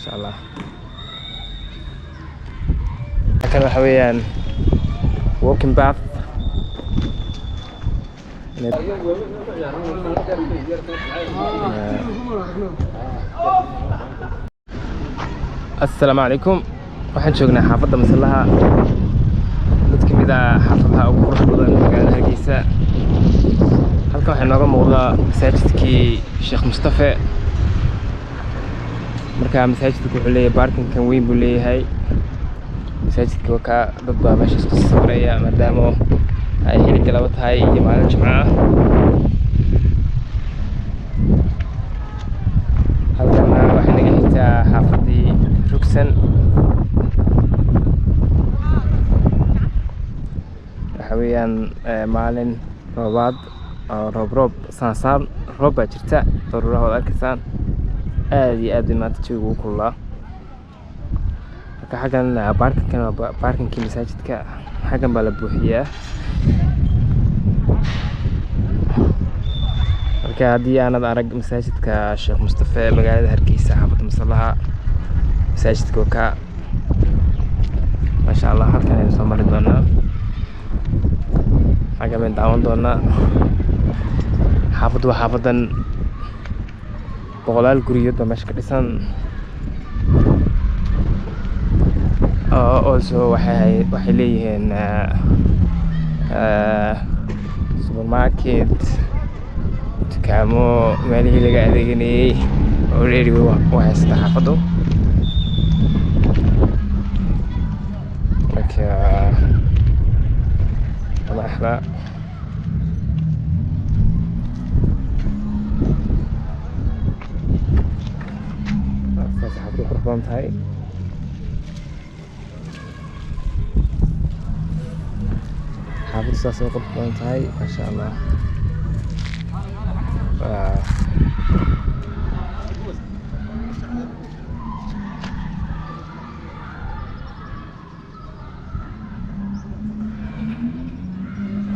شاء الله. كان حويان walking path. السلام عليكم. waxaan joognaa xaafadda Maslaha mid ka mid ah xaafadaha ugu quruxda badan magaalada Hargeysa. halkan waxaa nooga muuqda masaajidkii Sheekh Mustafa. marka masaajidku wuxuu leeyahay parking kan weyn buu leeyahay. masaajidka waa dad baa meesha isku sabraya maadaama ay xilliga laba tahay iyo maalin Jimco ah. halkan waxaa naga xigtaa xaafadii Rugsan. waxaweyaan maalin roobaad oo roob saan roob baa jirta daruuraha wada arkaysaan aad iyo aad maanta jawigu u kululaa. marka xaggan baarkinkan waa baarkinkii masaajidka. xaggan baa la buuxiyaa. marka haddii aanad arag masaajidka Sheekh Mustafa magaalada Hargeysa xaafadda Maslaha masaajidka waa ka maasha Allah. halkan aynu soo mari doonaa. xaggan baynu daawan doonaa. xaafaddu waa xaafadan boqolaal guriyood baa meesha ka dhisan. also waxay leeyihiin supermarket, dukaamo, meelihii laga adeeganayay already waa haysta xaafaddu. marka madaxda xaafaddu qurux badan tahay. xaafaddu saas ay qurux badan tahay maasha Allah.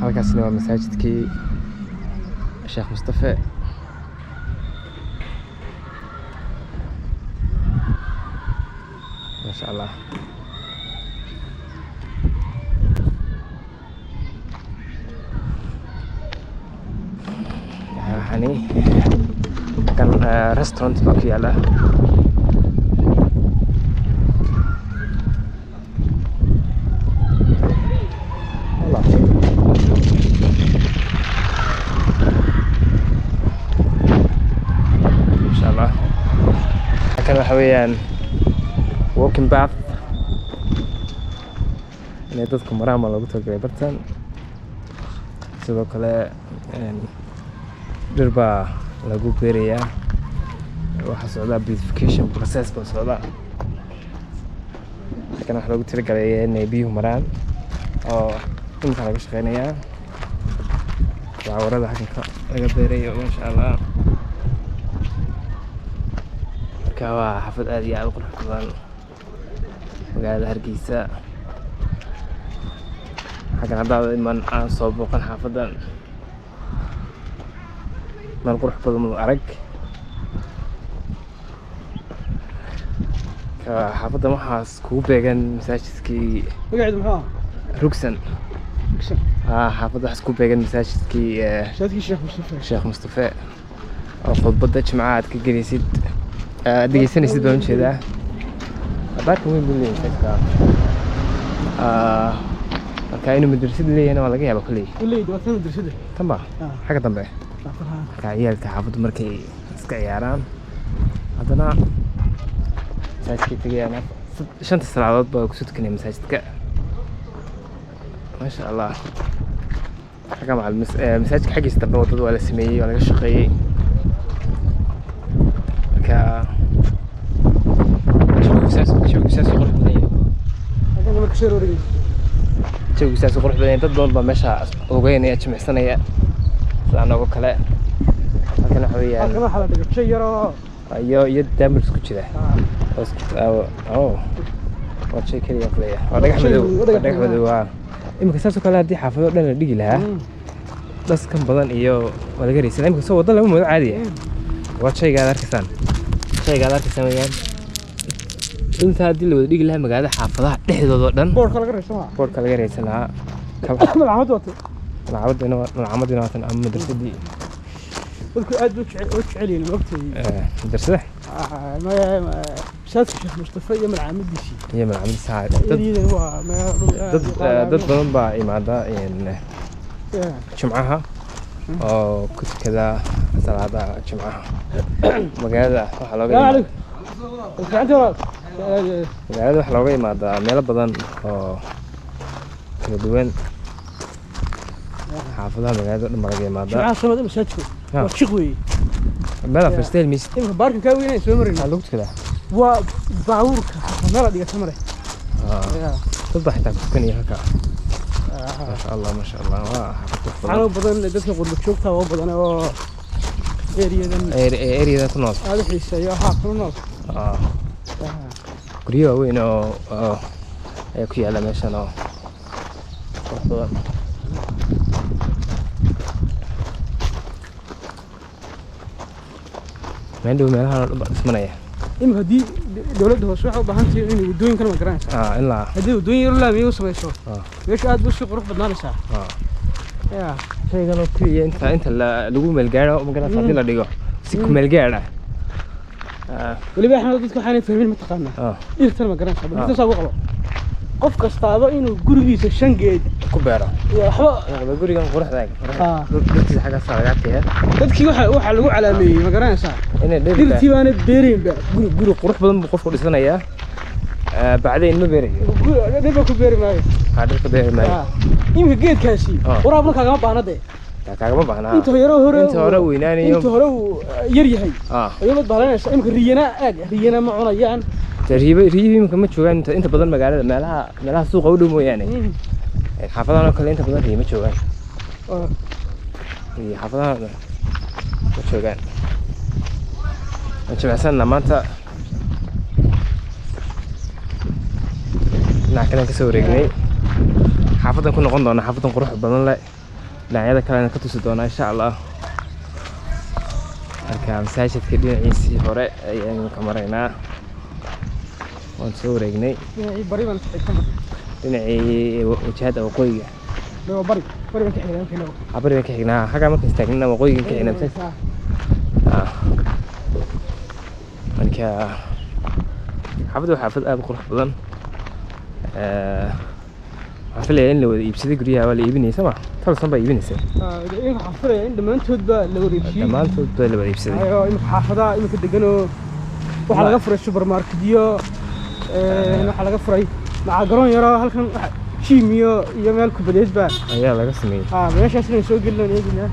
halkaasna waa masaajidkii Sheekh Mustafa. maasha Allah. waxani kan restaurant baa ku yaala. waxa weeyaan walking path inay dadku maraan baa loogu talagalay bartan. sidoo kale dhir baa lagu beerayaa. waxaa socdaa beautification process baa socda. halkan waxaa loogu talagalay inay biyuhu maraan oo dhulka laga shaqeynayaa. daawarada halkan laga beerayo maasha Allah. waa xaafad aad iyo aad u qurux badan magaalada Hargeysa. xaggan haddaad iman aan soo booqan xaafaddan meel qurux badan muu arag. xaafaddan waxaas kugu beegan masaajidkii Rugsan. xaafadda waxaas kugu beegan masaajidkii Sheekh Mustafa oo khudbadda Jimcaha aad ka gelaysid dhegeysanaysid baan ujeedaa. baarkan weyn buu leeyahay masaajidka. marka inuu madrasad leeyahayna waa laga yaabaa kolley. tanba xagga dambe. marka ciyaalka xaafaddu markay iska ciyaaraan haddana masaajidkay tegayaan. 5 salaadood baa kusoo tukanaya masaajidka maasha Allah. xagga masaajidka xaggiisa dambe waddada waa la sameeyey waa laga shaqeeyey. jawigu saas qurux badan. dad badan baa meesha ogeynaya jimicsanaya sida anagoo kale. halkan waxa weeyaan iyo daamir isku jira. waa shay kaliya qaleeya. waa dhagax madow. imika saasoo kale haddii xaafado dhan la dhigi lahaa dhaskan badan iyo waa laga raysan. imika soo wadda lama moodo caadi ah. waa shayga aad arkaysaan weyaan inta hadii la wada dhigi lahaa magaalada xaafadaha dhexdooda oo dhan boorka laga reeysanaa boorka laga reeysanaa malcaamadina waatan ama madrasadii dadku aad u jecel yihiin waqti madrasada شاف الشيخ مصطفى يوم العامديسي يوم العامديسي dad badan baa imaada jimcaha oo kutubada salaada jimcaha magaalada waxa looga imaadaa meelo badan oo kala duwan xaafadaha magaalada dhan laga imaadaa jimcaha samada masaajidka waa shiq weey meel fastel mis baarka ka weynay soo marin lagu tukada وباورك مالا ديغا تمره تضح حتى كني هكا ما شاء الله ما شاء الله انا بدن dadka qurba joogta oo badan oo area kunool aad xiiseeyo ha kunool guriyo weyn oo ay ku yaala meeshan oo badan meeldhow meelaha dhismanaya إما هدي دولة هوس واحد بهانتي إني ودوين كانوا مقرانس. إلا. هدي ودوين يرولا ميو سميسو. ليش قاعد بس يروح بدنا نسا. يا. شيء كانوا كذي أنت لقوا ملقارة ومقرنا فاضي لا دقوا. سكوا ملقارة. واللي بيحنا ضدك حالي فهمين متقنا. إيه ترى مقرانس. بس تسوق غلط. قف كستابا إنه جورجيس الشنجيد. كبارة. يا حوا. والله جورجي كان قرح ذاك. درت حاجة صارت dadkii waxa lagu calaameeyay ma garanaysaa dirti baana beereen guri qurux badan qofku dhisanaya bacdeen ma beerayo dhiba ku beeri maayo dhirka beeri maayo imka geedkaasi waraabna kaagama baahna kaagama baahna inta hore weynaanayo inta hore yar yahay ayuu baalanaysa imka riyana ma cunayaan imka ma joogaan inta badan magaalada meelaha suuqa u dhow mooyaane xaafadaha kale inta badan ma joogaan xaafadaha joogaan jimacsanna maanta dhinaca kale ka soo wareegnay xaafadan ku noqon doona xaafadan qurux badan leh dhinacyada kalena ka tusi doona insha Allah marka masaajidka dhinaciisii hore ayaan ka maraynaa waan soo wareegnay dhinacii wajahada waqooyiga bari ka xigna kilo bari ka xigna xaga marka istaagna waqooyiga ka xigna marka xaafad aad qurux badan waxaan filayaa in la wada iibsaday guryaha waa la iibinaysa ma talsan baa iibinaysa in xaafadaha in dhammaantood baa la wada iibsaday la wada iibsaday ayo in xaafadaha imika degan oo waxa laga furay supermarketyo waxa laga furay maca garoon yaro halkan جيم يا مالك بديت بقى ayaa laga sameeyay meeshaas inay soo gelin eegina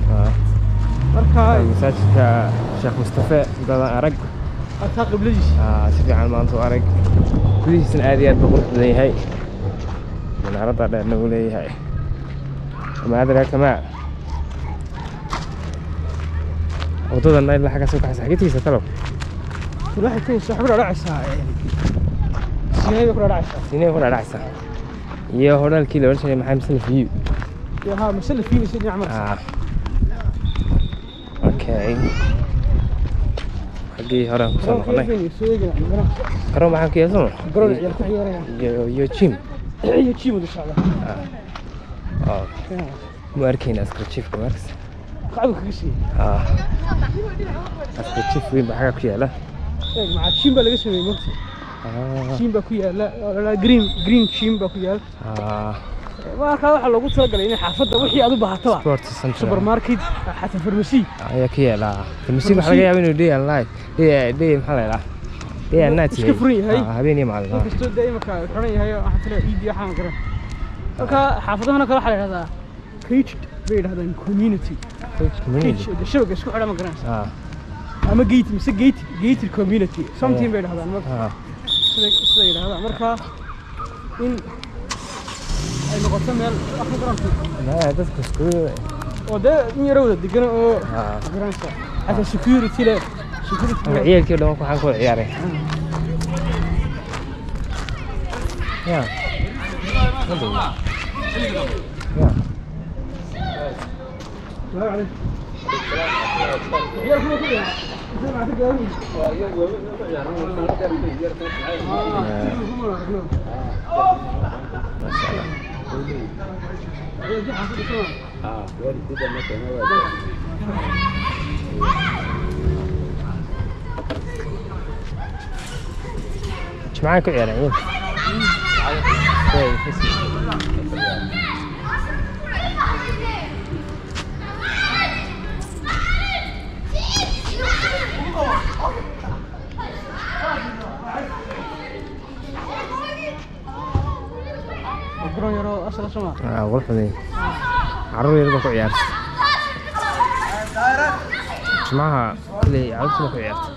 marka masaajidka Sheekh Mustafa badan arag aka qibladiis si fiican maanta arag gudihiisna aad iyo aad qurux badan yahay manarada dheer nagu leeyahay ma adra kama wadada meel la xaga soo kaxay xaqiiqtiisa talo waxa tii soo xubra raacaysaa sinay ku raacaysaa يا هذا الكيلو وش محل مسلف فيه يا ها مسلف فيه سيدي عمر اوكي حقي هرا كرو معك يا زلمه كرو يا كحيره يا تشيم ان شاء الله مو اركين اسكر تشيف كواركس قاعد كشي اسكر تشيف وين بحاجه كياله مع تشيم بلا سمي مقتي شيمبا كويا لا جرين شيمبا كويا marka waxa lagu soo galay in xaafada wixii aad u baahato supermarket xataa farmasi ayaa ka yaala farmasi waxa laga yaabaa inuu day live day maxaa la yiraahdaa day night iska furan yahay habeen iyo maalin iska day marka xiran yahay waxa kale iidi waxaan garan marka xaafadahana kala waxa la yiraahdaa caged bay yiraahdaan community shabag isku xidhan ma garan ama gate mise gated community something bay yiraahdaan marka sida yiraahdaa marka in ay noqoto meel wax ka garanto dadka isku wada in yarowda degan oo garanaysa hada security le ciyaalkii dhan waxaan ku ciyaaray ya السلام عليكم. ما شاء الله. ايش معاك يا رعيل؟ غرفة دي عرور يرضى في عيارتي. ايش معها؟ ليه عرفتي ما في عيارتي؟